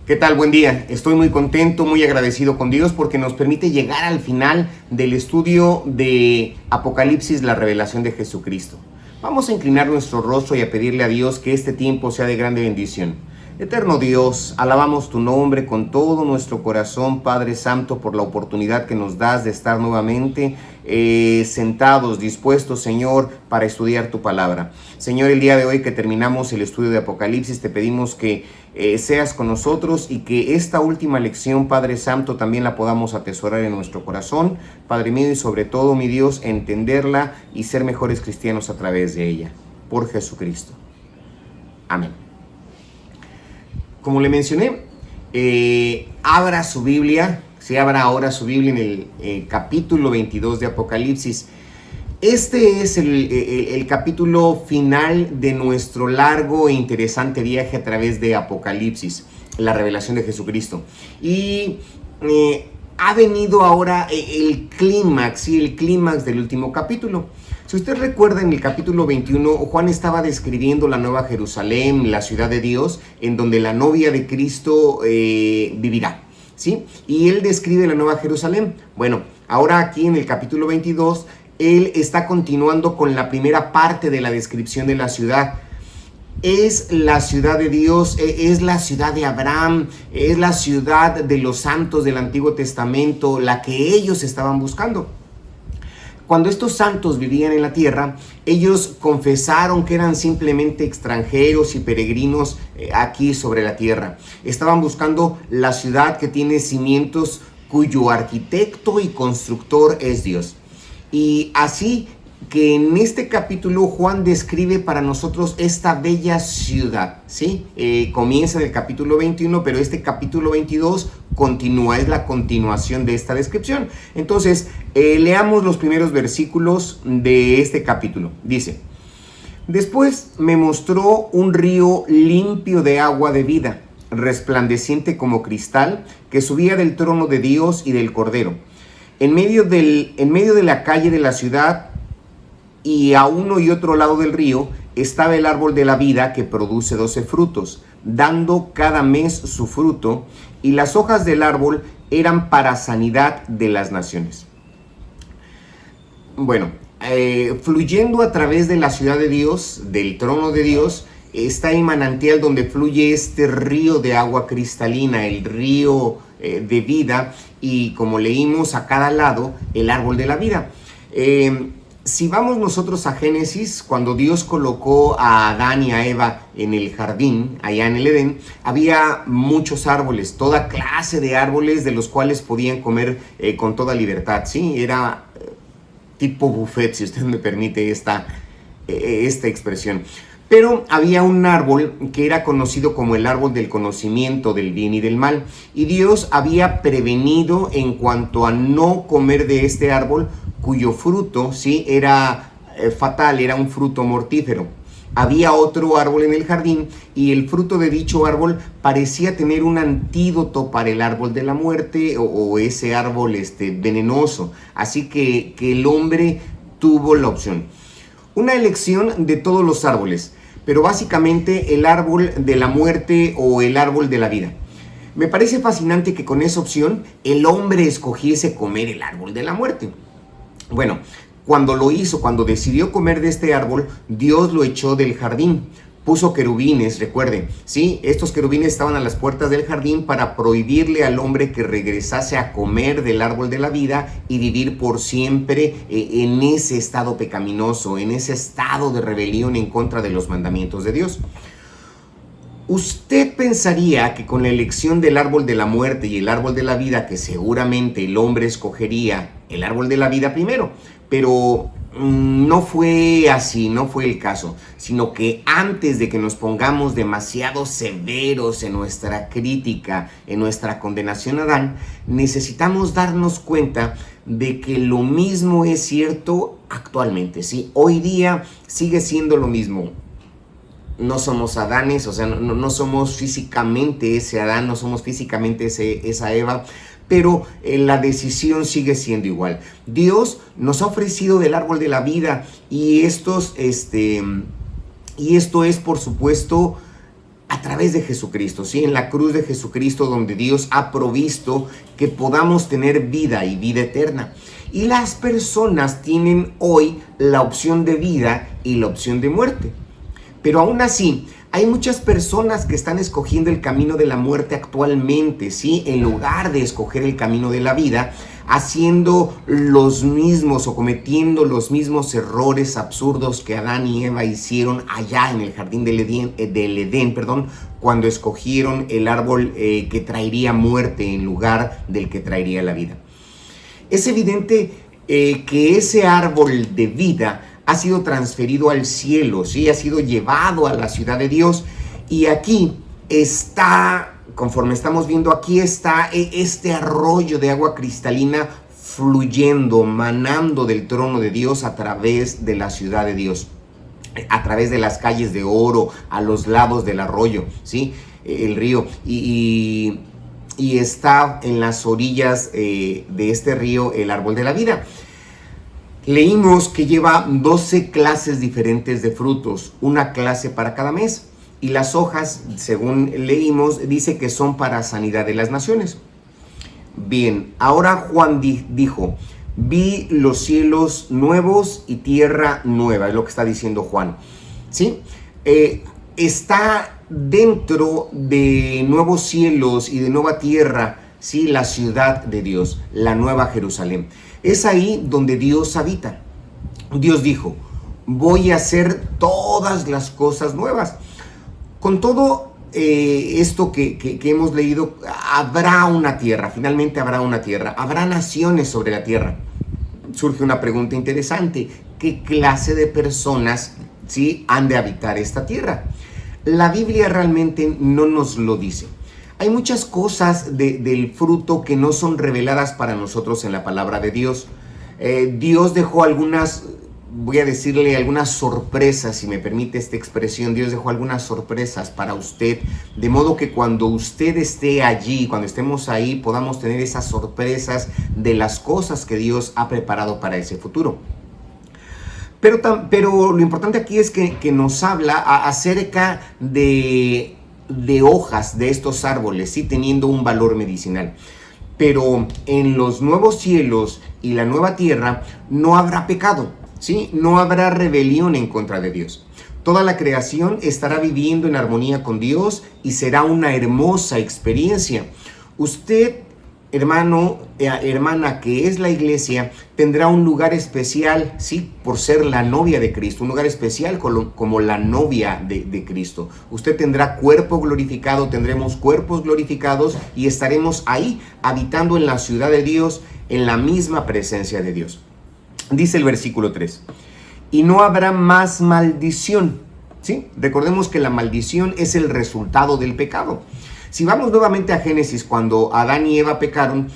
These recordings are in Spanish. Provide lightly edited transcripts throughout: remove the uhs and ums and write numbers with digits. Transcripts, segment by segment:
¿Qué tal? Buen día. Estoy muy contento, muy agradecido con Dios porque nos permite llegar al final del estudio de Apocalipsis, la revelación de Jesucristo. Vamos a inclinar nuestro rostro y a pedirle a Dios que este tiempo sea de grande bendición. Eterno Dios, alabamos tu nombre con todo nuestro corazón, Padre Santo, por la oportunidad que nos das de estar nuevamente sentados, dispuestos, Señor, para estudiar tu palabra. Señor, el día de hoy que terminamos el estudio de Apocalipsis, te pedimos que seas con nosotros y que esta última lección, Padre Santo, también la podamos atesorar en nuestro corazón, Padre mío, y sobre todo, mi Dios, entenderla y ser mejores cristianos a través de ella. Por Jesucristo. Amén. Como le mencioné, abra su Biblia, abra ahora su Biblia en el capítulo 22 de Apocalipsis. Este es el capítulo final de nuestro largo e interesante viaje a través de Apocalipsis, la revelación de Jesucristo. Y ha venido ahora el clímax del último capítulo. Si usted recuerda, en el capítulo 21, Juan estaba describiendo la Nueva Jerusalén, la ciudad de Dios, en donde la novia de Cristo vivirá, ¿sí? Y él describe la Nueva Jerusalén. Bueno, ahora aquí en el capítulo 22, él está continuando con la primera parte de la descripción de la ciudad. Es la ciudad de Dios, es la ciudad de Abraham, es la ciudad de los santos del Antiguo Testamento, la que ellos estaban buscando. Cuando estos santos vivían en la tierra, ellos confesaron que eran simplemente extranjeros y peregrinos aquí sobre la tierra. Estaban buscando la ciudad que tiene cimientos, cuyo arquitecto y constructor es Dios. Y así que en este capítulo Juan describe para nosotros esta bella ciudad, ¿sí? Comienza en el capítulo 21, pero este capítulo 22 continúa, es la continuación de esta descripción. Entonces, leamos los primeros versículos de este capítulo. Dice: Después me mostró un río limpio de agua de vida, resplandeciente como cristal, que subía del trono de Dios y del Cordero. En medio de la calle de la ciudad y a uno y otro lado del río estaba el árbol de la vida, que produce 12 frutos, dando cada mes su fruto, y las hojas del árbol eran para sanidad de las naciones. Bueno, fluyendo a través de la ciudad de Dios, del trono de Dios, está el manantial donde fluye este río de agua cristalina, el río de vida, y como leímos, a cada lado el árbol de la vida. Si vamos nosotros a Génesis, cuando Dios colocó a Adán y a Eva en el jardín, allá en el Edén, había muchos árboles, toda clase de árboles de los cuales podían comer con toda libertad, ¿sí? Era tipo buffet, si usted me permite esta expresión. Pero había un árbol que era conocido como el árbol del conocimiento del bien y del mal. Y Dios había prevenido en cuanto a no comer de este árbol, cuyo fruto, sí, era fatal, era un fruto mortífero. Había otro árbol en el jardín y el fruto de dicho árbol parecía tener un antídoto para el árbol de la muerte o ese árbol venenoso. Así que el hombre tuvo la opción. Una elección de todos los árboles, pero básicamente el árbol de la muerte o el árbol de la vida. Me parece fascinante que con esa opción el hombre escogiese comer el árbol de la muerte. Bueno, cuando decidió comer de este árbol, Dios lo echó del jardín. Puso querubines, recuerden, ¿sí? Estos querubines estaban a las puertas del jardín para prohibirle al hombre que regresase a comer del árbol de la vida y vivir por siempre en ese estado pecaminoso, en ese estado de rebelión en contra de los mandamientos de Dios. Usted pensaría que con la elección del árbol de la muerte y el árbol de la vida, que seguramente el hombre escogería el árbol de la vida primero, pero no fue así, no fue el caso, sino que antes de que nos pongamos demasiado severos en nuestra crítica, en nuestra condenación a Adán, necesitamos darnos cuenta de que lo mismo es cierto actualmente, ¿sí? Hoy día sigue siendo lo mismo. No somos Adanes, o sea, no somos físicamente ese Adán, no somos físicamente esa Eva, pero la decisión sigue siendo igual. Dios nos ha ofrecido del árbol de la vida y esto es, por supuesto, a través de Jesucristo, ¿sí? En la cruz de Jesucristo, donde Dios ha provisto que podamos tener vida y vida eterna. Y las personas tienen hoy la opción de vida y la opción de muerte. Pero aún así, hay muchas personas que están escogiendo el camino de la muerte actualmente, ¿sí? En lugar de escoger el camino de la vida, haciendo los mismos o cometiendo los mismos errores absurdos que Adán y Eva hicieron allá en el jardín del Edén, cuando escogieron el árbol que traería muerte en lugar del que traería la vida. Es evidente que ese árbol de vida ha sido transferido al cielo, ¿sí? Ha sido llevado a la ciudad de Dios, y aquí está, conforme estamos viendo, aquí está este arroyo de agua cristalina fluyendo, manando del trono de Dios a través de la ciudad de Dios, a través de las calles de oro, a los lados del arroyo, ¿sí? El río, y está en las orillas de este río el árbol de la vida. Leímos que lleva 12 clases diferentes de frutos, una clase para cada mes. Y las hojas, según leímos, dice que son para sanidad de las naciones. Bien, ahora Juan dijo, vi los cielos nuevos y tierra nueva, es lo que está diciendo Juan. ¿Sí? Está dentro de nuevos cielos y de nueva tierra, ¿sí? La ciudad de Dios, la nueva Jerusalén. Es ahí donde Dios habita. Dios dijo, voy a hacer todas las cosas nuevas. Con todo esto que hemos leído, habrá una tierra, finalmente habrá una tierra, habrá naciones sobre la tierra. Surge una pregunta interesante, ¿qué clase de personas, ¿sí? han de habitar esta tierra? La Biblia realmente no nos lo dice. Hay muchas cosas del fruto que no son reveladas para nosotros en la palabra de Dios. Dios dejó algunas, voy a decirle algunas sorpresas, si me permite esta expresión. Dios dejó algunas sorpresas para usted, de modo que cuando usted esté allí, cuando estemos ahí, podamos tener esas sorpresas de las cosas que Dios ha preparado para ese futuro. Pero lo importante aquí es que nos habla acerca de hojas de estos árboles, sí, teniendo un valor medicinal. Pero en los nuevos cielos y la nueva tierra no habrá pecado, ¿sí? No habrá rebelión en contra de Dios. Toda la creación estará viviendo en armonía con Dios y será una hermosa experiencia. Usted, hermano, hermana, que es la iglesia, tendrá un lugar especial, sí, por ser la novia de Cristo, un lugar especial como la novia de Cristo. Usted tendrá cuerpo glorificado, tendremos cuerpos glorificados y estaremos ahí habitando en la ciudad de Dios, en la misma presencia de Dios. Dice el versículo 3, y no habrá más maldición, ¿sí? Recordemos que la maldición es el resultado del pecado. Si vamos nuevamente a Génesis, cuando Adán y Eva pecaron,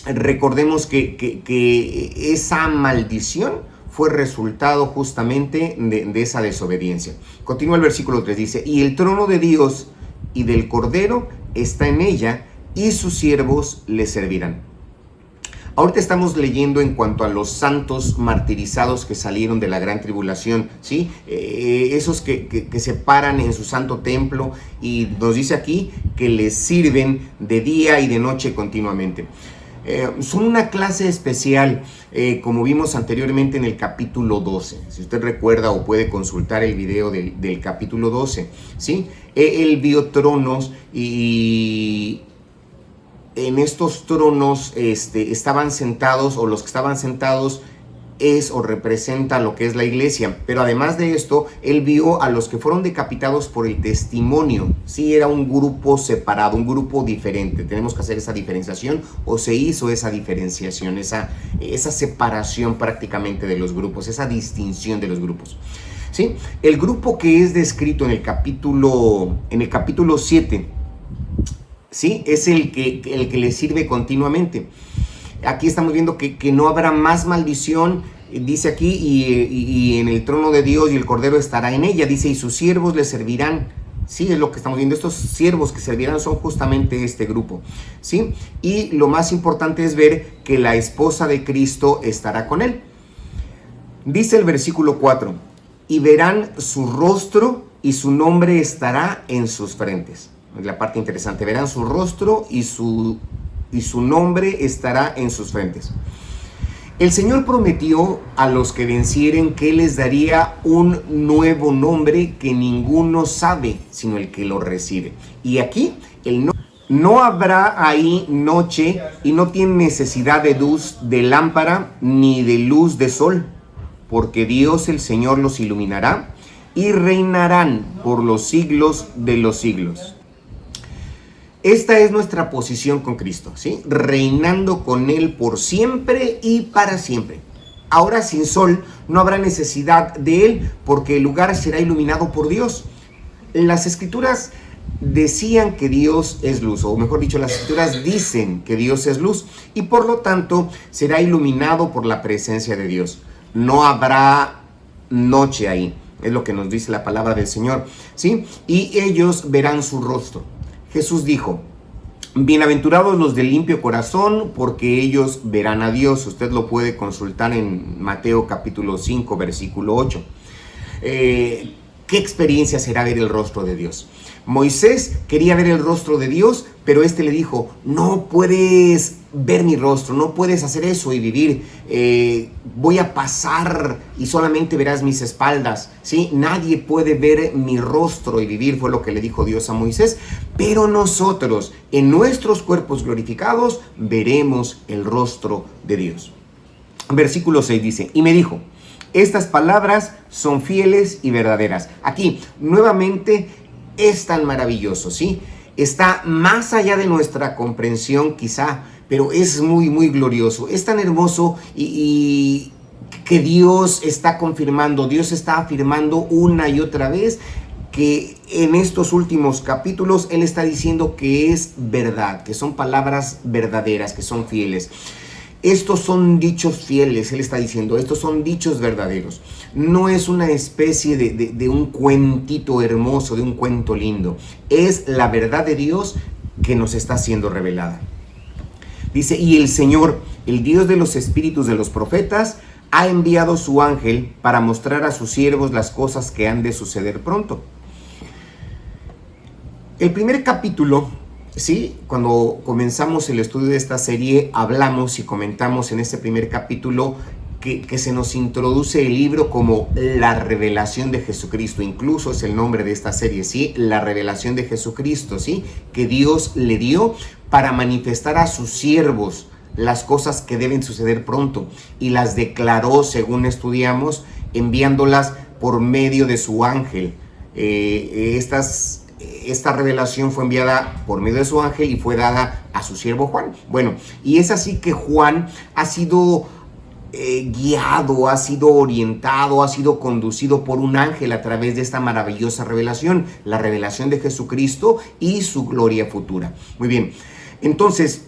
recordemos que esa maldición fue resultado justamente de esa desobediencia. Continúa el versículo 3, dice, y el trono de Dios y del Cordero está en ella, y sus siervos le servirán. Ahorita estamos leyendo en cuanto a los santos martirizados que salieron de la gran tribulación, ¿sí? Esos que se paran en su santo templo, y nos dice aquí que les sirven de día y de noche continuamente. Son una clase especial, como vimos anteriormente en el capítulo 12. Si usted recuerda o puede consultar el video del capítulo 12, ¿sí? Él vio tronos y en estos tronos estaban sentados, o los que estaban sentados es o representa lo que es la iglesia. Pero además de esto, él vio a los que fueron decapitados por el testimonio. Sí, era un grupo separado, un grupo diferente. Tenemos que hacer esa diferenciación, o se hizo esa diferenciación, esa separación prácticamente de los grupos, esa distinción de los grupos. ¿Sí? El grupo que es descrito en el capítulo 7, ¿sí? Es el que le sirve continuamente. Aquí estamos viendo que no habrá más maldición, dice aquí, y en el trono de Dios y el Cordero estará en ella, dice, y sus siervos le servirán. Sí, es lo que estamos viendo. Estos siervos que servirán son justamente este grupo, ¿sí? Y lo más importante es ver que la esposa de Cristo estará con él. Dice el versículo 4, y verán su rostro y su nombre estará en sus frentes. La parte interesante, verán su rostro y su nombre estará en sus frentes. El Señor prometió a los que vencieren que Él les daría un nuevo nombre que ninguno sabe, sino el que lo recibe. Y aquí no habrá ahí noche y no tiene necesidad de luz de lámpara ni de luz de sol, porque Dios el Señor los iluminará y reinarán por los siglos de los siglos. Esta es nuestra posición con Cristo, ¿sí? Reinando con Él por siempre y para siempre. Ahora sin sol no habrá necesidad de Él porque el lugar será iluminado por Dios. Las Escrituras decían que Dios es luz, o mejor dicho, las Escrituras dicen que Dios es luz y por lo tanto será iluminado por la presencia de Dios. No habrá noche ahí, es lo que nos dice la palabra del Señor, ¿sí? Y ellos verán su rostro. Jesús dijo, bienaventurados los de limpio corazón, porque ellos verán a Dios. Usted lo puede consultar en Mateo capítulo 5, versículo 8. ¿Qué experiencia será ver el rostro de Dios? Moisés quería ver el rostro de Dios, pero este le dijo, no puedes ver mi rostro, no puedes hacer eso y vivir, voy a pasar y solamente verás mis espaldas, ¿sí? Nadie puede ver mi rostro y vivir, fue lo que le dijo Dios a Moisés, pero nosotros en nuestros cuerpos glorificados veremos el rostro de Dios. Versículo 6 dice, y me dijo, estas palabras son fieles y verdaderas. Aquí, nuevamente, es tan maravilloso, ¿sí? Está más allá de nuestra comprensión quizá, pero es muy, muy glorioso. Es tan hermoso y que Dios está confirmando, Dios está afirmando una y otra vez que en estos últimos capítulos Él está diciendo que es verdad, que son palabras verdaderas, que son fieles. Estos son dichos fieles, Él está diciendo, estos son dichos verdaderos. No es una especie de un cuentito hermoso, de un cuento lindo. Es la verdad de Dios que nos está siendo revelada. Dice, y el Señor, el Dios de los espíritus de los profetas, ha enviado su ángel para mostrar a sus siervos las cosas que han de suceder pronto. El primer capítulo, sí, cuando comenzamos el estudio de esta serie, hablamos y comentamos en este primer capítulo que se nos introduce el libro como la revelación de Jesucristo. Incluso es el nombre de esta serie, ¿sí? La revelación de Jesucristo, ¿sí? Que Dios le dio para manifestar a sus siervos las cosas que deben suceder pronto. Y las declaró, según estudiamos, enviándolas por medio de su ángel. Esta revelación fue enviada por medio de su ángel y fue dada a su siervo Juan. Bueno, y es así que Juan ha sido guiado, ha sido orientado, ha sido conducido por un ángel a través de esta maravillosa revelación, la revelación de Jesucristo y su gloria futura. Muy bien, entonces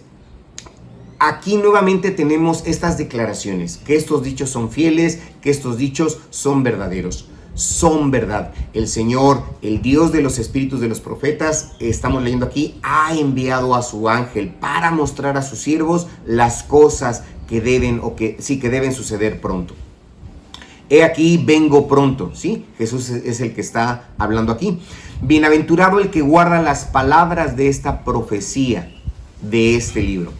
aquí nuevamente tenemos estas declaraciones, que estos dichos son fieles, que estos dichos son verdaderos. Son verdad. El Señor, el Dios de los espíritus de los profetas, estamos leyendo aquí, ha enviado a su ángel para mostrar a sus siervos las cosas que deben que deben suceder pronto. He aquí, vengo pronto, ¿sí? Jesús es el que está hablando aquí. Bienaventurado el que guarda las palabras de esta profecía, de este libro.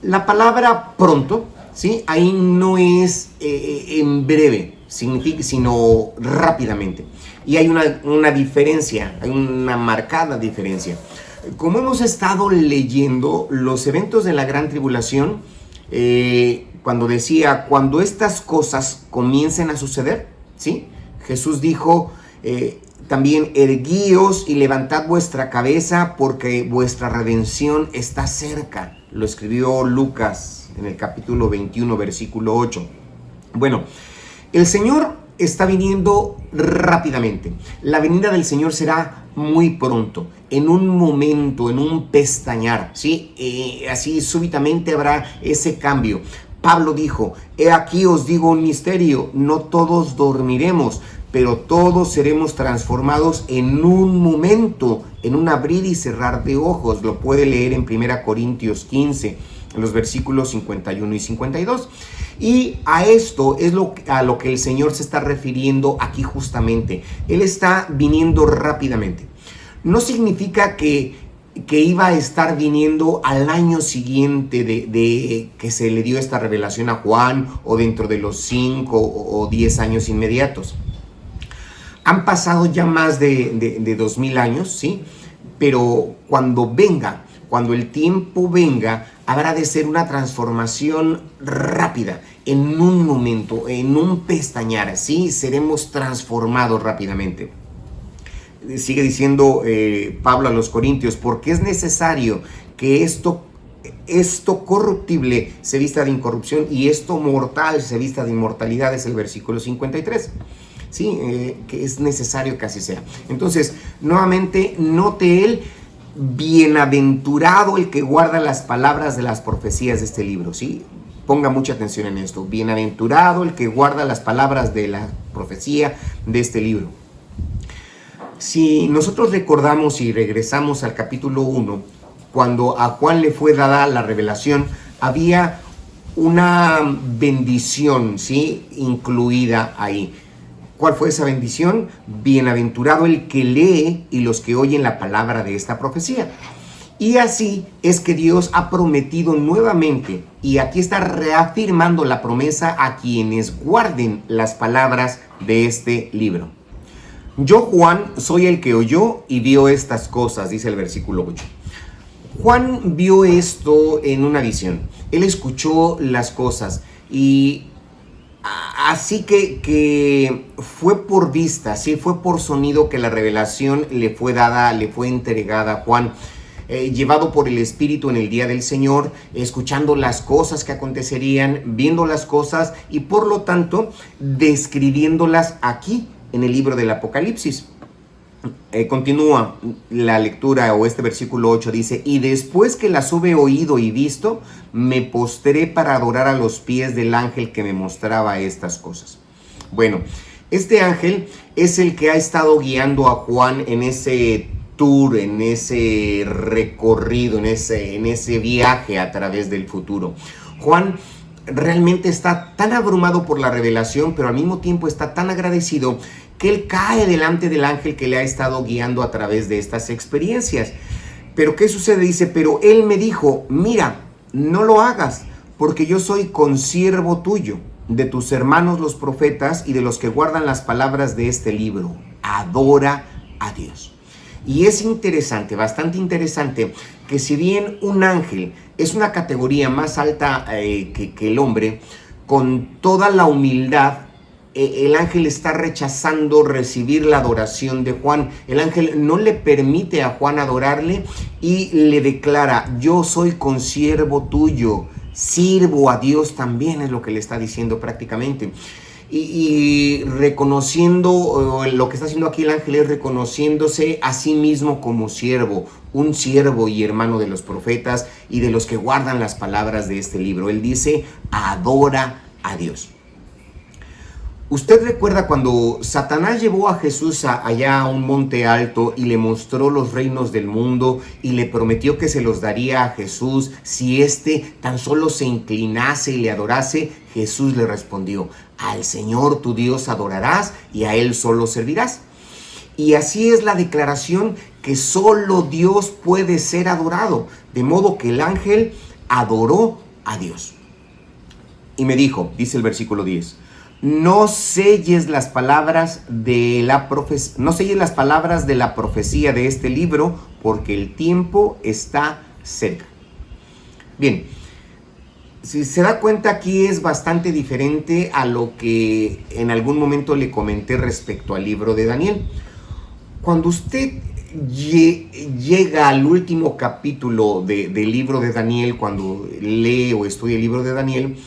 La palabra pronto, ¿sí? Ahí no es en breve, sino rápidamente. Y hay una diferencia, hay una marcada diferencia. Como hemos estado leyendo los eventos de la gran tribulación, cuando decía, cuando estas cosas comiencen a suceder, ¿sí? Jesús dijo también, erguíos y levantad vuestra cabeza porque vuestra redención está cerca. Lo escribió Lucas en el capítulo 21, versículo 8. Bueno, el Señor está viniendo rápidamente. La venida del Señor será muy pronto, en un momento, en un pestañear, ¿sí? Así súbitamente habrá ese cambio. Pablo dijo, he aquí os digo un misterio, no todos dormiremos, pero todos seremos transformados en un momento, en un abrir y cerrar de ojos. Lo puede leer en 1 Corintios 15, en los versículos 51 y 52. Y a esto es a lo que el Señor se está refiriendo aquí justamente. Él está viniendo rápidamente. No significa que iba a estar viniendo al año siguiente de que se le dio esta revelación a Juan, o dentro de los 5 o 10 años inmediatos. Han pasado ya más de 2000 años, ¿sí? Pero cuando el tiempo venga, habrá de ser una transformación rápida, en un momento, en un pestañear, ¿sí? Seremos transformados rápidamente. Sigue diciendo Pablo a los Corintios, porque es necesario que esto corruptible se vista de incorrupción y esto mortal se vista de inmortalidad, es el versículo 53. Sí, que es necesario que así sea. Entonces, nuevamente, note él, bienaventurado el que guarda las palabras de las profecías de este libro, ¿sí? Ponga mucha atención en esto. Bienaventurado el que guarda las palabras de la profecía de este libro. Si nosotros recordamos y regresamos al capítulo 1, cuando a Juan le fue dada la revelación, había una bendición, ¿sí?, incluida ahí. ¿Cuál fue esa bendición? Bienaventurado el que lee y los que oyen la palabra de esta profecía. Y así es que Dios ha prometido nuevamente, y aquí está reafirmando la promesa a quienes guarden las palabras de este libro. Yo, Juan, soy el que oyó y vio estas cosas, dice el versículo 8. Juan vio esto en una visión. Él escuchó las cosas y así que fue por vista, sí, fue por sonido que la revelación le fue dada, le fue entregada a Juan. Llevado por el Espíritu en el día del Señor, escuchando las cosas que acontecerían, viendo las cosas y por lo tanto describiéndolas aquí en el libro del Apocalipsis. Continúa la lectura, o este versículo 8 dice: y después que las hube oído y visto, me postré para adorar a los pies del ángel que me mostraba estas cosas. Bueno, este ángel es el que ha estado guiando a Juan en ese tour, en ese recorrido, en ese viaje a través del futuro. Juan realmente está tan abrumado por la revelación, pero al mismo tiempo está tan agradecido que él cae delante del ángel que le ha estado guiando a través de estas experiencias. Pero ¿qué sucede? Dice: pero él me dijo: mira, no lo hagas, porque yo soy consiervo tuyo, de tus hermanos los profetas y de los que guardan las palabras de este libro. Adora a Dios. Y es interesante, bastante interesante, que si bien un ángel es una categoría más alta que el hombre, con toda la humildad, el ángel está rechazando recibir la adoración de Juan. El ángel no le permite a Juan adorarle y le declara: yo soy consiervo tuyo, sirvo a Dios también, es lo que le está diciendo prácticamente. Y reconociendo, lo que está haciendo aquí el ángel es reconociéndose a sí mismo como siervo, un siervo y hermano de los profetas y de los que guardan las palabras de este libro. Él dice: adora a Dios. ¿Usted recuerda cuando Satanás llevó a Jesús allá a un monte alto y le mostró los reinos del mundo y le prometió que se los daría a Jesús si éste tan solo se inclinase y le adorase? Jesús le respondió: al Señor tu Dios adorarás y a Él solo servirás. Y así es la declaración, que solo Dios puede ser adorado, de modo que el ángel adoró a Dios. Y me dijo, dice el versículo 10, no selles las palabras de la profecía de este libro, porque el tiempo está cerca. Bien, si se da cuenta, aquí es bastante diferente a lo que en algún momento le comenté respecto al libro de Daniel. Cuando usted llega al último capítulo del libro de Daniel, cuando lee o estudia el libro de Daniel,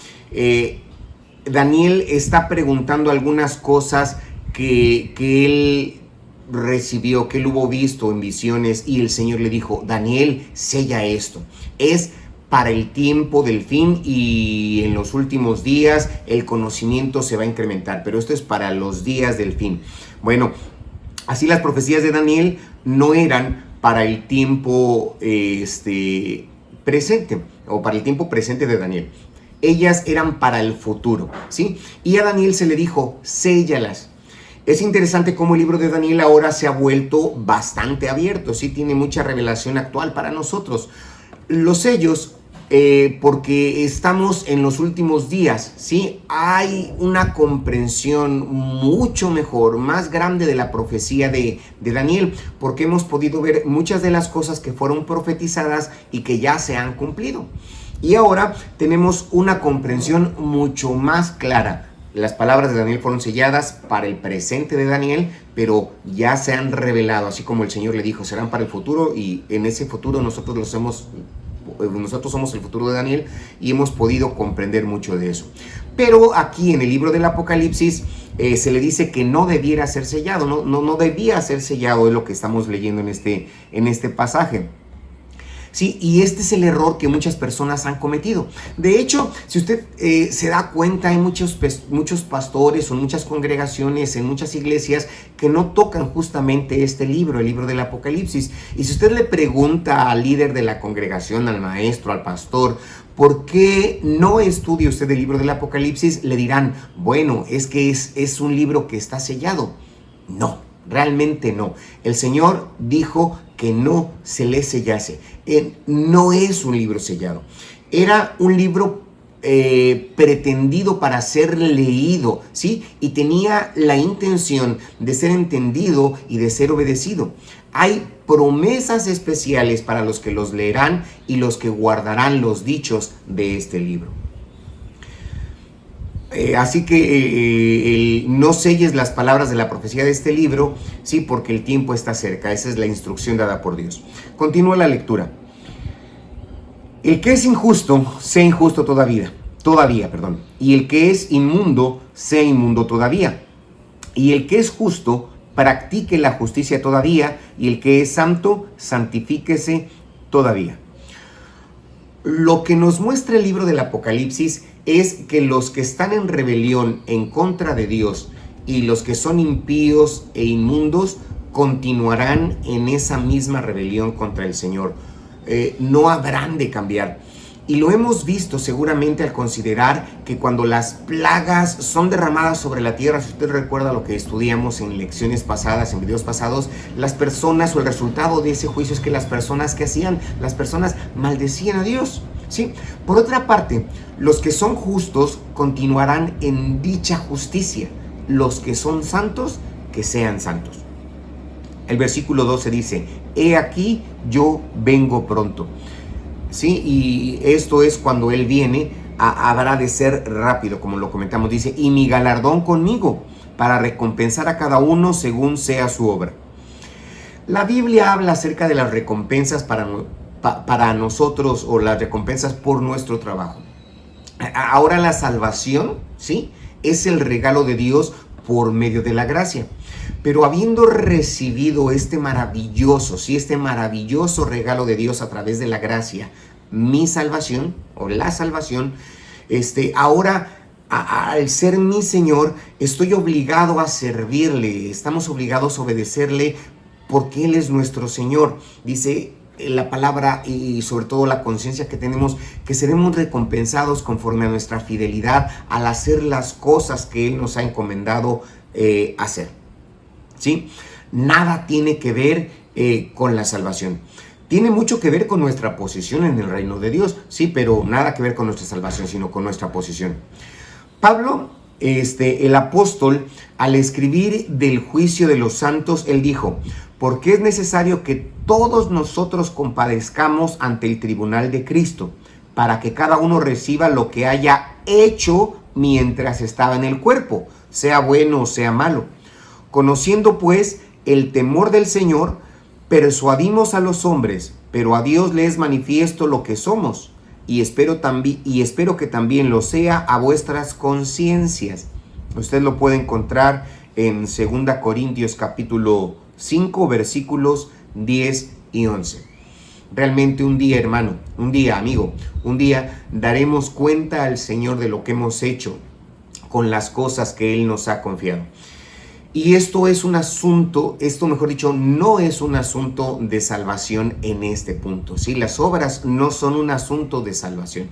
Daniel está preguntando algunas cosas que él recibió, que él hubo visto en visiones, y el Señor le dijo: Daniel, sella esto, es para el tiempo del fin y en los últimos días el conocimiento se va a incrementar, pero esto es para los días del fin. Bueno, así las profecías de Daniel no eran para el tiempo presente, o para el tiempo presente de Daniel. ellas eran para el futuro, ¿sí? Y a Daniel se le dijo, séllalas. Es interesante cómo el libro de Daniel ahora se ha vuelto bastante abierto, ¿sí? Tiene mucha revelación actual para nosotros. Los sellos, porque estamos en los últimos días, ¿sí? Hay una comprensión mucho mejor, más grande de la profecía de Daniel, porque hemos podido ver muchas de las cosas que fueron profetizadas y que ya se han cumplido. Y ahora tenemos una comprensión mucho más clara. Las palabras de Daniel fueron selladas para el presente de Daniel, pero ya se han revelado, así como el Señor le dijo, serán para el futuro, y en ese futuro nosotros somos el futuro de Daniel y hemos podido comprender mucho de eso. Pero aquí en el libro del Apocalipsis se le dice que no debiera ser sellado, no debía ser sellado, es lo que estamos leyendo en este pasaje. Sí, y este es el error que muchas personas han cometido. De hecho, si usted se da cuenta, hay muchos pastores o muchas congregaciones en muchas iglesias que no tocan justamente este libro, el libro del Apocalipsis. Y si usted le pregunta al líder de la congregación, al maestro, al pastor, ¿por qué no estudia usted el libro del Apocalipsis? Le dirán, bueno, es que es un libro que está sellado. No. Realmente no. El Señor dijo que no se le sellase. No es un libro sellado. Era un libro pretendido para ser leído, ¿sí? Y tenía la intención de ser entendido y de ser obedecido. Hay promesas especiales para los que los leerán y los que guardarán los dichos de este libro. Así que no selles las palabras de la profecía de este libro, sí, porque el tiempo está cerca. Esa es la instrucción dada por Dios. Continúa la lectura. El que es injusto, sea injusto todavía, y el que es inmundo, sea inmundo todavía. Y el que es justo, practique la justicia todavía, y el que es santo, santifíquese todavía. Lo que nos muestra el libro del Apocalipsis es que los que están en rebelión en contra de Dios y los que son impíos e inmundos continuarán en esa misma rebelión contra el Señor. No habrán de cambiar. Y lo hemos visto seguramente al considerar que cuando las plagas son derramadas sobre la tierra, si usted recuerda lo que estudiamos en lecciones pasadas, en videos pasados, las personas o el resultado de ese juicio es que las personas que hacían, las personas maldecían a Dios, ¿sí? Por otra parte, los que son justos continuarán en dicha justicia. Los que son santos, que sean santos. El versículo 12 dice, he aquí yo vengo pronto. Sí, y esto es cuando Él viene, habrá de ser rápido, como lo comentamos, dice, y mi galardón conmigo, para recompensar a cada uno según sea su obra. La Biblia habla acerca de las recompensas para nosotros, o las recompensas por nuestro trabajo. Ahora la salvación, ¿sí?, es el regalo de Dios por medio de la gracia. Pero habiendo recibido este maravilloso regalo de Dios a través de la gracia, mi salvación o la salvación, ahora al ser mi Señor, estoy obligado a servirle, estamos obligados a obedecerle porque Él es nuestro Señor. Dice la palabra y sobre todo la conciencia que tenemos, que seremos recompensados conforme a nuestra fidelidad al hacer las cosas que Él nos ha encomendado hacer. ¿Sí? Nada tiene que ver con la salvación. Tiene mucho que ver con nuestra posición en el reino de Dios, sí, pero nada que ver con nuestra salvación, sino con nuestra posición. Pablo, el apóstol, al escribir del juicio de los santos, él dijo, porque es necesario que todos nosotros compadezcamos ante el tribunal de Cristo, para que cada uno reciba lo que haya hecho mientras estaba en el cuerpo, sea bueno o sea malo. Conociendo pues el temor del Señor, persuadimos a los hombres, pero a Dios le es manifiesto lo que somos, y espero que también lo sea a vuestras conciencias. Usted lo puede encontrar en 2 Corintios capítulo 5, versículos 10 y 11. Realmente un día, hermano, un día, amigo, un día daremos cuenta al Señor de lo que hemos hecho con las cosas que Él nos ha confiado. Y esto es un asunto, no es un asunto de salvación en este punto, ¿sí? Las obras no son un asunto de salvación.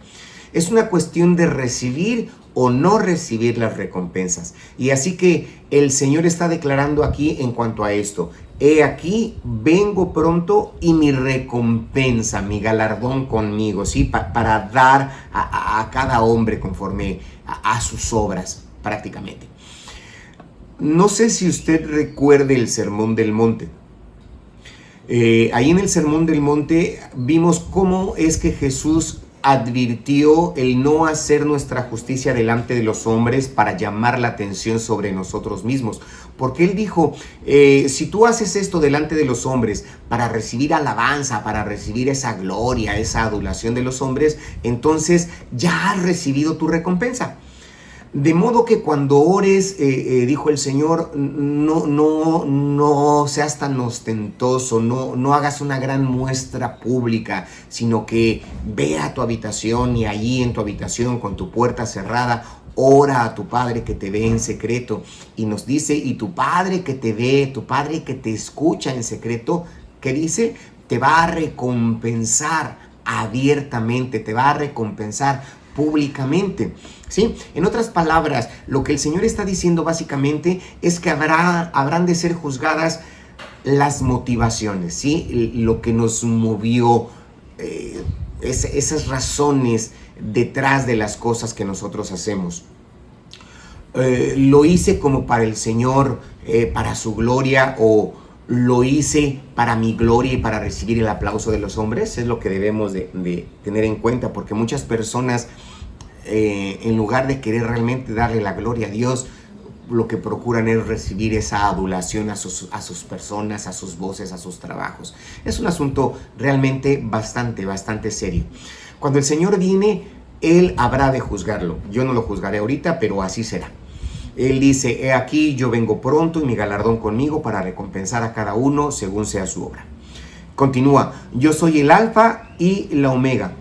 Es una cuestión de recibir o no recibir las recompensas. Y así que el Señor está declarando aquí en cuanto a esto: he aquí, vengo pronto y mi recompensa, mi galardón conmigo, ¿sí? Para dar a cada hombre conforme a sus obras, prácticamente. No sé si usted recuerde el Sermón del Monte. Ahí en el Sermón del Monte vimos cómo es que Jesús advirtió el no hacer nuestra justicia delante de los hombres para llamar la atención sobre nosotros mismos. Porque Él dijo, si tú haces esto delante de los hombres para recibir alabanza, para recibir esa gloria, esa adulación de los hombres, entonces ya has recibido tu recompensa. De modo que cuando ores, dijo el Señor, no seas tan ostentoso, no hagas una gran muestra pública, sino que ve a tu habitación y allí en tu habitación con tu puerta cerrada, ora a tu Padre que te ve en secreto. Y nos dice, y tu Padre que te ve, tu Padre que te escucha en secreto, ¿qué dice? Te va a recompensar abiertamente, te va a recompensar públicamente, ¿sí? En otras palabras, lo que el Señor está diciendo básicamente es que habrán de ser juzgadas las motivaciones, ¿sí? Lo que nos movió, esas razones detrás de las cosas que nosotros hacemos. ¿Lo hice como para el Señor, para su gloria, o lo hice para mi gloria y para recibir el aplauso de los hombres? Es lo que debemos de tener en cuenta, porque muchas personas, en lugar de querer realmente darle la gloria a Dios, lo que procuran es recibir esa adulación a sus personas, a sus voces, a sus trabajos. Es un asunto realmente bastante serio. Cuando el Señor viene, Él habrá de juzgarlo. Yo no lo juzgaré ahorita, pero así será. Él dice, he aquí, yo vengo pronto y mi galardón conmigo para recompensar a cada uno según sea su obra. Continúa, yo soy el alfa y la omega.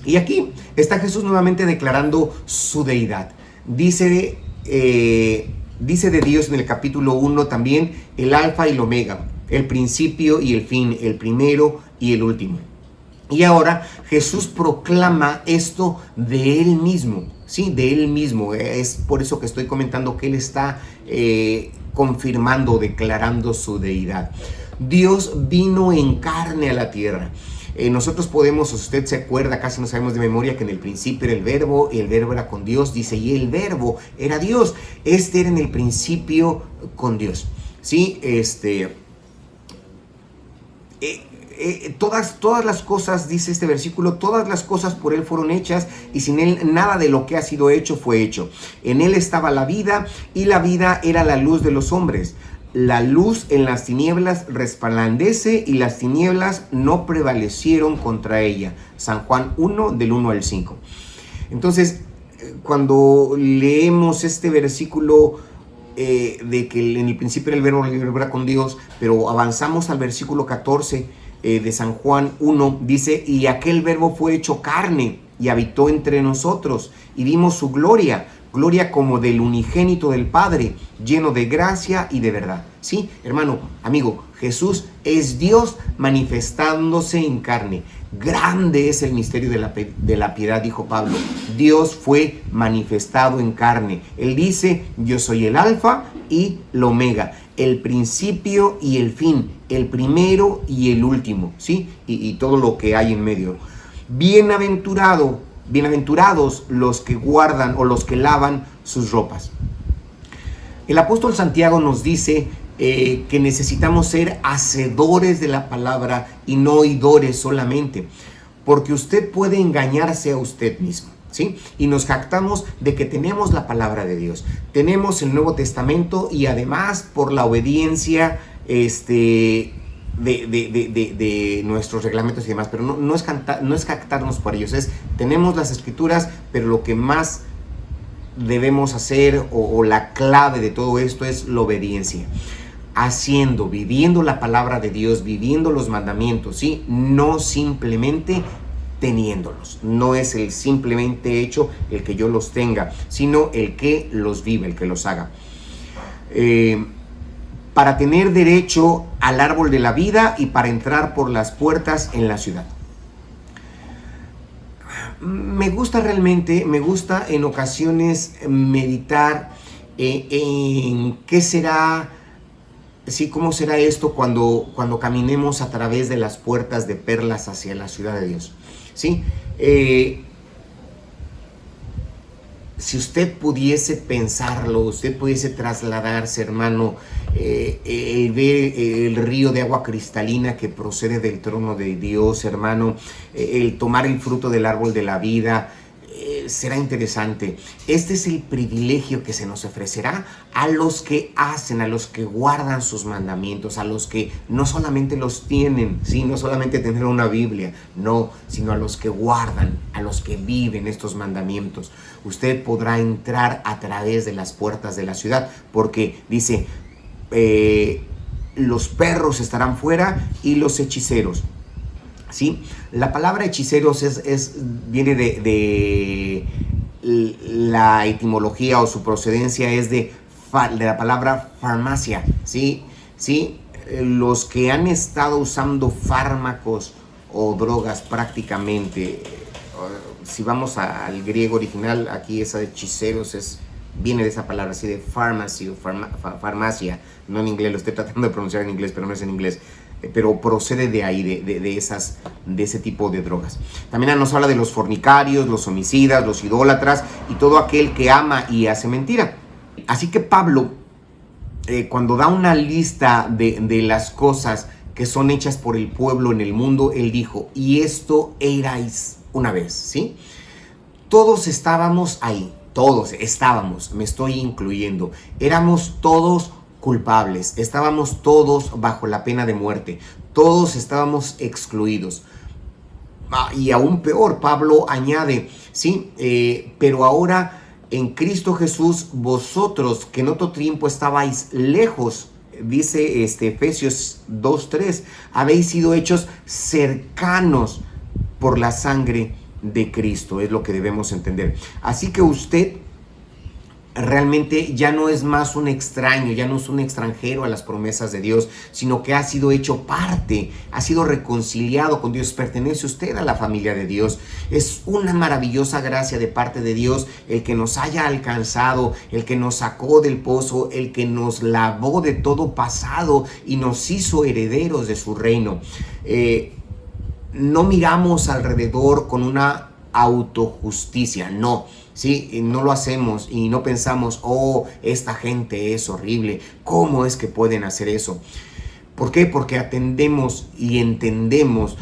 Y aquí está Jesús nuevamente declarando su deidad. Dice de Dios en el capítulo 1 también, el alfa y el omega, el principio y el fin, el primero y el último. Y ahora Jesús proclama esto de Él mismo, ¿sí? De Él mismo. Es por eso que estoy comentando que Él está confirmando, declarando su deidad. Dios vino en carne a la tierra. Nosotros podemos, si usted se acuerda, casi no sabemos de memoria, que en el principio era el verbo, y el verbo era con Dios, dice, y el verbo era Dios. Este era en el principio con Dios, ¿sí? Todas las cosas, dice este versículo, todas las cosas por Él fueron hechas, y sin Él nada de lo que ha sido hecho fue hecho. En Él estaba la vida, y la vida era la luz de los hombres. La luz en las tinieblas resplandece, y las tinieblas no prevalecieron contra ella. San Juan 1, del 1 al 5. Entonces, cuando leemos este versículo, de que en el principio era el verbo era con Dios, pero avanzamos al versículo 14 de San Juan 1, dice, y aquel verbo fue hecho carne y habitó entre nosotros, y vimos su gloria como del unigénito del Padre, lleno de gracia y de verdad. Sí, hermano, amigo, Jesús es Dios manifestándose en carne. Grande es el misterio de la piedad, dijo Pablo. Dios fue manifestado en carne. Él dice, yo soy el alfa y el omega, el principio y el fin, el primero y el último, ¿sí? Y todo lo que hay en medio. Bienaventurados los que guardan o los que lavan sus ropas. El apóstol Santiago nos dice que necesitamos ser hacedores de la palabra y no oidores solamente, porque usted puede engañarse a usted mismo, ¿sí? Y nos jactamos de que tenemos la palabra de Dios, tenemos el Nuevo Testamento, y además por la obediencia de nuestros reglamentos y demás, pero no es jactarnos por ellos, tenemos las Escrituras, pero lo que más debemos hacer o la clave de todo esto es la obediencia. Viviendo la palabra de Dios, viviendo los mandamientos, ¿sí? No simplemente teniéndolos. No es el simplemente hecho el que yo los tenga, sino el que los vive, el que los haga. Para tener derecho al árbol de la vida y para entrar por las puertas en la ciudad. me gusta realmente, me gusta en ocasiones meditar en qué será, sí, cómo será esto cuando caminemos a través de las puertas de perlas hacia la ciudad de Dios. ¿Sí? Si usted pudiese pensarlo, usted pudiese trasladarse, hermano, el ver el río de agua cristalina que procede del trono de Dios, hermano, el tomar el fruto del árbol de la vida, será interesante. Este es el privilegio que se nos ofrecerá a los que hacen, a los que guardan sus mandamientos, a los que no solamente los tienen, ¿sí? No solamente tener una Biblia, no, sino a los que guardan, a los que viven estos mandamientos. Usted podrá entrar a través de las puertas de la ciudad, porque dice, los perros estarán fuera y los hechiceros. ¿Sí? La palabra hechiceros viene de la etimología o su procedencia es de la palabra farmacia, ¿sí? ¿Sí? Los que han estado usando fármacos o drogas prácticamente, si vamos al griego original, aquí esa de hechiceros viene de esa palabra, así de pharmacy o farmacia, no en inglés, lo estoy tratando de pronunciar en inglés, pero no es en inglés. Pero procede de ahí, de ese tipo de drogas. También nos habla de los fornicarios, los homicidas, los idólatras y todo aquel que ama y hace mentira. Así que Pablo, cuando da una lista de las cosas que son hechas por el pueblo en el mundo, él dijo, y esto erais una vez, ¿sí? Todos estábamos ahí, todos estábamos, me estoy incluyendo, éramos todos culpables, estábamos todos bajo la pena de muerte, todos estábamos excluidos. Y aún peor, Pablo añade, ¿sí? Pero ahora en Cristo Jesús, vosotros que en otro tiempo estabais lejos, dice Efesios 2:3, habéis sido hechos cercanos por la sangre de Cristo, es lo que debemos entender. Así que usted realmente ya no es más un extraño, ya no es un extranjero a las promesas de Dios, sino que ha sido hecho parte, ha sido reconciliado con Dios, pertenece usted a la familia de Dios. Es una maravillosa gracia de parte de Dios el que nos haya alcanzado, el que nos sacó del pozo, el que nos lavó de todo pasado y nos hizo herederos de su reino. No miramos alrededor con una autojusticia, no. Sí, no lo hacemos y no pensamos, oh, esta gente es horrible, ¿cómo es que pueden hacer eso? ¿Por qué? Porque atendemos y entendemos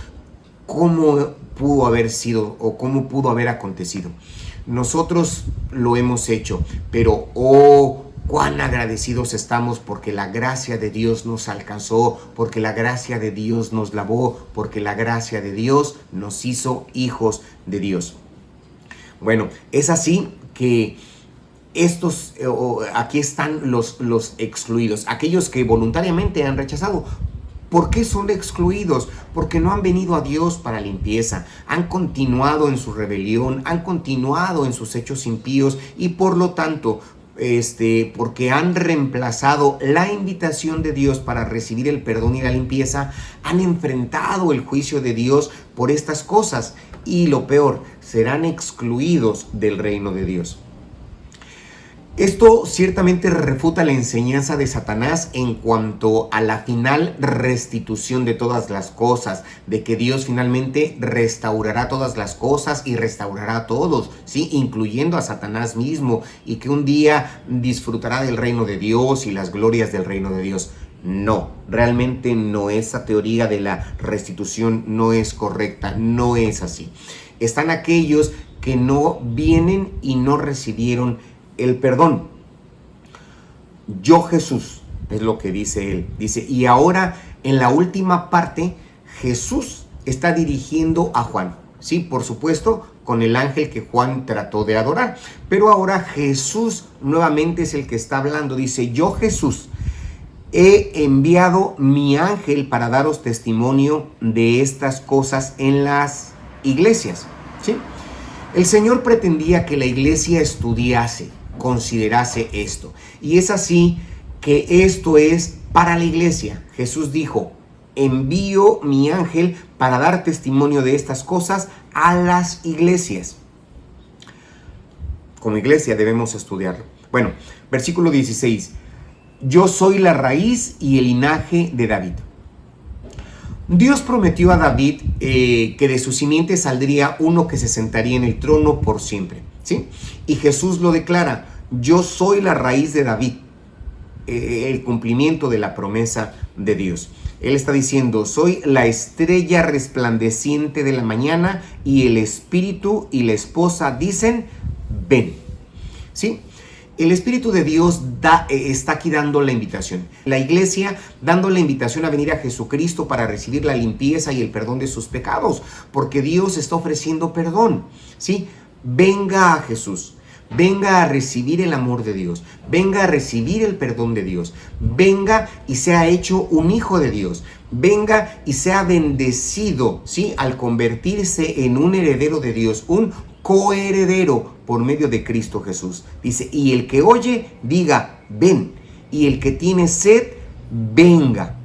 cómo pudo haber sido o cómo pudo haber acontecido. Nosotros lo hemos hecho, pero oh, cuán agradecidos estamos porque la gracia de Dios nos alcanzó, porque la gracia de Dios nos lavó, porque la gracia de Dios nos hizo hijos de Dios. Bueno, es así que aquí están los excluidos, aquellos que voluntariamente han rechazado. ¿Por qué son excluidos? Porque no han venido a Dios para limpieza, han continuado en su rebelión, han continuado en sus hechos impíos y por lo tanto, porque han reemplazado la invitación de Dios para recibir el perdón y la limpieza, han enfrentado el juicio de Dios por estas cosas. Y lo peor, serán excluidos del reino de Dios. Esto ciertamente refuta la enseñanza de Satanás en cuanto a la final restitución de todas las cosas, de que Dios finalmente restaurará todas las cosas y restaurará a todos, ¿sí? Incluyendo a Satanás mismo, y que un día disfrutará del reino de Dios y las glorias del reino de Dios. No, realmente no, esa teoría de la restitución no es correcta, no es así. Están aquellos que no vienen y no recibieron el perdón. Yo Jesús, es lo que dice él, dice, y ahora en la última parte Jesús está dirigiendo a Juan, sí, por supuesto, con el ángel que Juan trató de adorar, pero ahora Jesús nuevamente es el que está hablando, dice, yo Jesús he enviado mi ángel para daros testimonio de estas cosas en las iglesias, ¿sí? El Señor pretendía que la iglesia estudiase, considerase esto. Y es así que esto es para la iglesia. Jesús dijo, envío mi ángel para dar testimonio de estas cosas a las iglesias. como iglesia debemos estudiarlo. Bueno, versículo 16. Yo soy la raíz y el linaje de David. Dios prometió a David que de su simiente saldría uno que se sentaría en el trono por siempre, ¿sí? Y Jesús lo declara, yo soy la raíz de David, el cumplimiento de la promesa de Dios. Él está diciendo, soy la estrella resplandeciente de la mañana y el espíritu y la esposa dicen, ven, ¿sí? El Espíritu de Dios está aquí dando la invitación. La iglesia dando la invitación a venir a Jesucristo para recibir la limpieza y el perdón de sus pecados, porque Dios está ofreciendo perdón, ¿sí? Venga a Jesús, venga a recibir el amor de Dios, venga a recibir el perdón de Dios, venga y sea hecho un hijo de Dios, venga y sea bendecido, ¿sí? Al convertirse en un heredero de Dios, un coheredero por medio de Cristo Jesús. Dice, y el que oye, diga, ven. Y el que tiene sed, venga.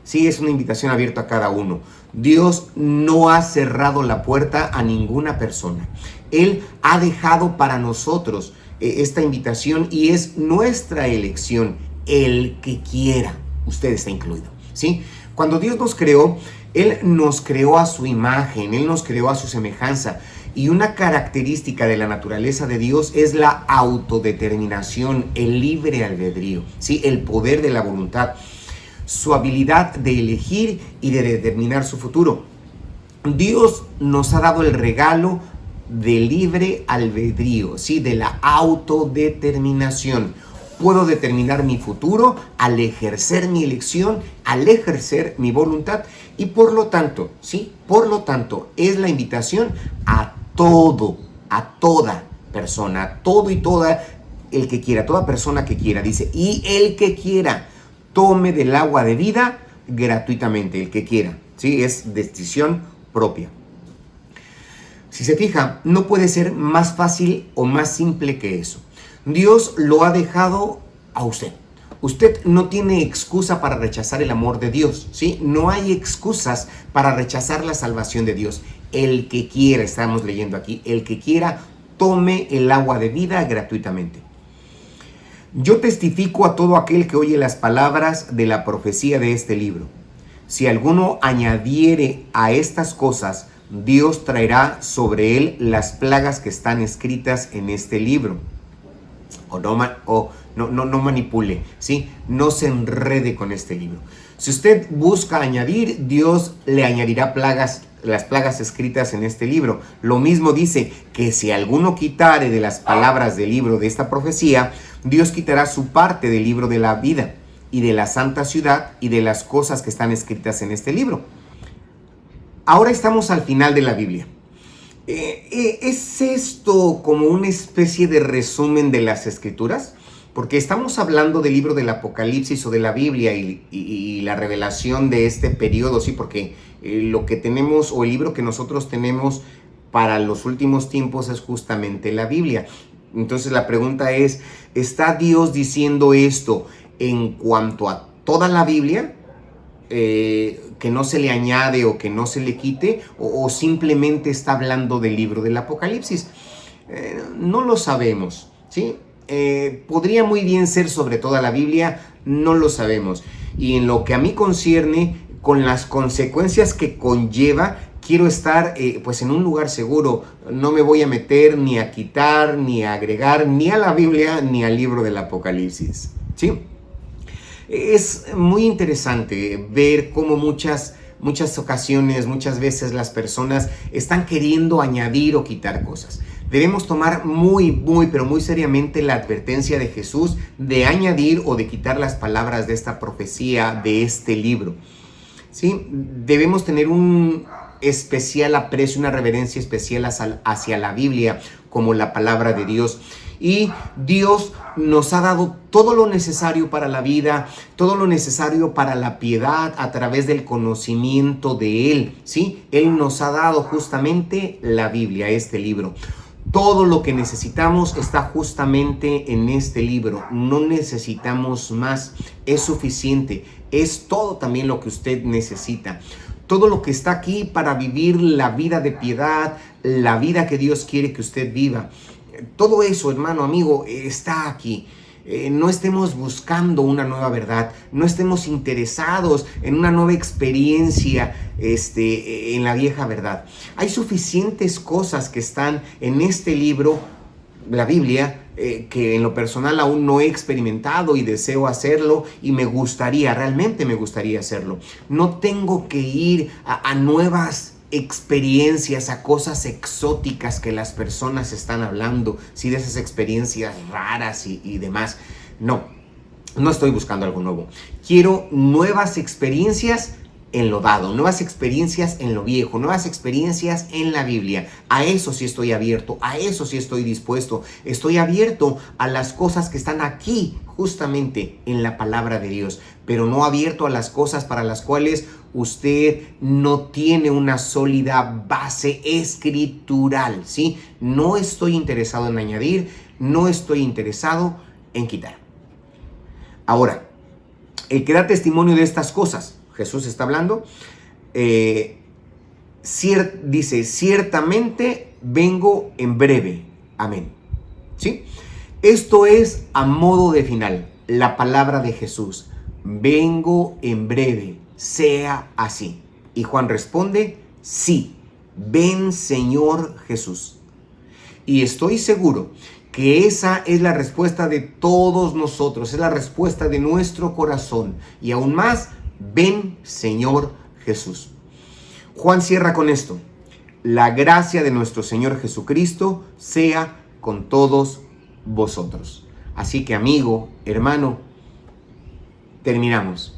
Sí, es una invitación abierta a cada uno. Dios no ha cerrado la puerta a ninguna persona. Él ha dejado para nosotros esta invitación y es nuestra elección, el que quiera. Usted está incluido, ¿sí? Cuando Dios nos creó, Él nos creó a su imagen, Él nos creó a su semejanza. Y una característica de la naturaleza de Dios es la autodeterminación, el libre albedrío, ¿sí? El poder de la voluntad, su habilidad de elegir y de determinar su futuro. Dios nos ha dado el regalo de libre albedrío, ¿sí? De la autodeterminación. Puedo determinar mi futuro al ejercer mi elección, al ejercer mi voluntad y por lo tanto, ¿sí? Por lo tanto, es la invitación a todo, a toda persona, a todo y toda el que quiera, toda persona que quiera, dice, y el que quiera, tome del agua de vida gratuitamente, el que quiera, ¿sí? Es decisión propia. Si se fija, no puede ser más fácil o más simple que eso. Dios lo ha dejado a usted. Usted no tiene excusa para rechazar el amor de Dios, ¿sí? No hay excusas para rechazar la salvación de Dios. El que quiera, estamos leyendo aquí, el que quiera, tome el agua de vida gratuitamente. Yo testifico a todo aquel que oye las palabras de la profecía de este libro. Si alguno añadiere a estas cosas, Dios traerá sobre él las plagas que están escritas en este libro. No manipule, ¿sí? No se enrede con este libro. Si usted busca añadir, Dios le añadirá plagas, las plagas escritas en este libro. Lo mismo dice que si alguno quitare de las palabras del libro de esta profecía, Dios quitará su parte del libro de la vida y de la santa ciudad y de las cosas que están escritas en este libro. Ahora estamos al final de la Biblia. ¿Es esto como una especie de resumen de las Escrituras? Porque estamos hablando del libro del Apocalipsis o de la Biblia y la revelación de este periodo, sí, porque lo que tenemos o el libro que nosotros tenemos para los últimos tiempos es justamente la Biblia. Entonces la pregunta es, ¿está Dios diciendo esto en cuanto a toda la Biblia? Que no se le añade o que no se le quite, o simplemente está hablando del libro del Apocalipsis. No lo sabemos, ¿sí? Podría muy bien ser sobre toda la Biblia, no lo sabemos. Y en lo que a mí concierne, con las consecuencias que conlleva, quiero estar pues en un lugar seguro. No me voy a meter ni a quitar, ni a agregar, ni a la Biblia, ni al libro del Apocalipsis, ¿sí? Es muy interesante ver cómo muchas ocasiones, muchas veces las personas están queriendo añadir o quitar cosas. Debemos tomar pero muy seriamente la advertencia de Jesús de añadir o de quitar las palabras de esta profecía, de este libro. ¿Sí? Debemos tener un especial aprecio, una reverencia especial hacia la Biblia como la palabra de Dios. Y Dios nos ha dado todo lo necesario para la vida, todo lo necesario para la piedad a través del conocimiento de Él, ¿sí? Él nos ha dado justamente la Biblia, este libro. Todo lo que necesitamos está justamente en este libro. No necesitamos más, es suficiente. Es todo también lo que usted necesita. Todo lo que está aquí para vivir la vida de piedad, la vida que Dios quiere que usted viva. Todo eso, hermano, amigo, está aquí. No estemos buscando una nueva verdad, no estemos interesados en una nueva experiencia en la vieja verdad. Hay suficientes cosas que están en este libro, la Biblia, que en lo personal aún no he experimentado y deseo hacerlo y realmente me gustaría hacerlo. No tengo que ir a nuevas experiencias, a cosas exóticas que las personas están hablando, de esas experiencias raras y demás. No estoy buscando algo nuevo. Quiero nuevas experiencias en lo dado, nuevas experiencias en lo viejo, nuevas experiencias en la Biblia. A eso sí estoy abierto, a eso sí estoy dispuesto. Estoy abierto a las cosas que están aquí, justamente en la palabra de Dios, pero no abierto a las cosas para las cuales usted no tiene una sólida base escritural, ¿sí? No estoy interesado en añadir, no estoy interesado en quitar. Ahora, el que da testimonio de estas cosas, Jesús está hablando, dice, ciertamente vengo en breve. Amén. ¿Sí? Esto es a modo de final, la palabra de Jesús. Vengo en breve, sea así. Y Juan responde, sí, ven Señor Jesús. Y estoy seguro que esa es la respuesta de todos nosotros, es la respuesta de nuestro corazón. Y aún más, ven Señor Jesús. Juan cierra con esto. La gracia de nuestro Señor Jesucristo sea con todos vosotros. Así que, amigo, hermano, terminamos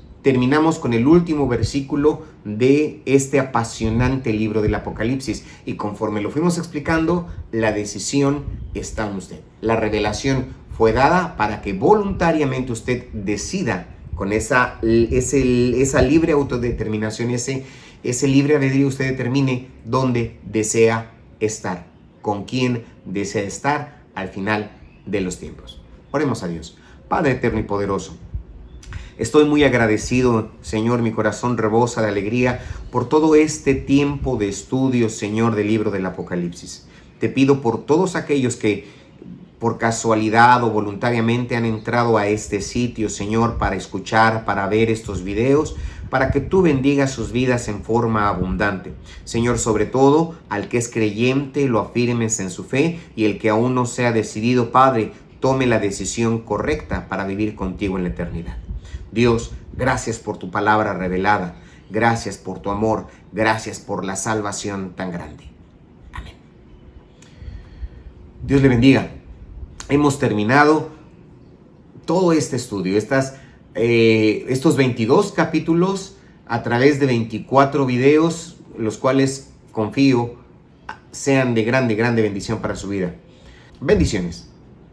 con el último versículo de este apasionante libro del Apocalipsis. Y conforme lo fuimos explicando, la decisión está en usted. La revelación fue dada para que voluntariamente usted decida con esa libre autodeterminación, ese libre albedrío, usted determine dónde desea estar, con quién desea estar al final de los tiempos. Oremos a Dios. Padre eterno y poderoso, estoy muy agradecido, Señor, mi corazón rebosa de alegría por todo este tiempo de estudio, Señor, del libro del Apocalipsis. Te pido por todos aquellos que por casualidad o voluntariamente han entrado a este sitio, Señor, para escuchar, para ver estos videos, para que tú bendigas sus vidas en forma abundante. Señor, sobre todo, al que es creyente, lo afirmes en su fe, y el que aún no se ha decidido, Padre, tome la decisión correcta para vivir contigo en la eternidad. Dios, gracias por tu palabra revelada, gracias por tu amor, gracias por la salvación tan grande. Amén. Dios le bendiga. Hemos terminado todo este estudio, estos 22 capítulos a través de 24 videos, los cuales confío sean de grande bendición para su vida. Bendiciones.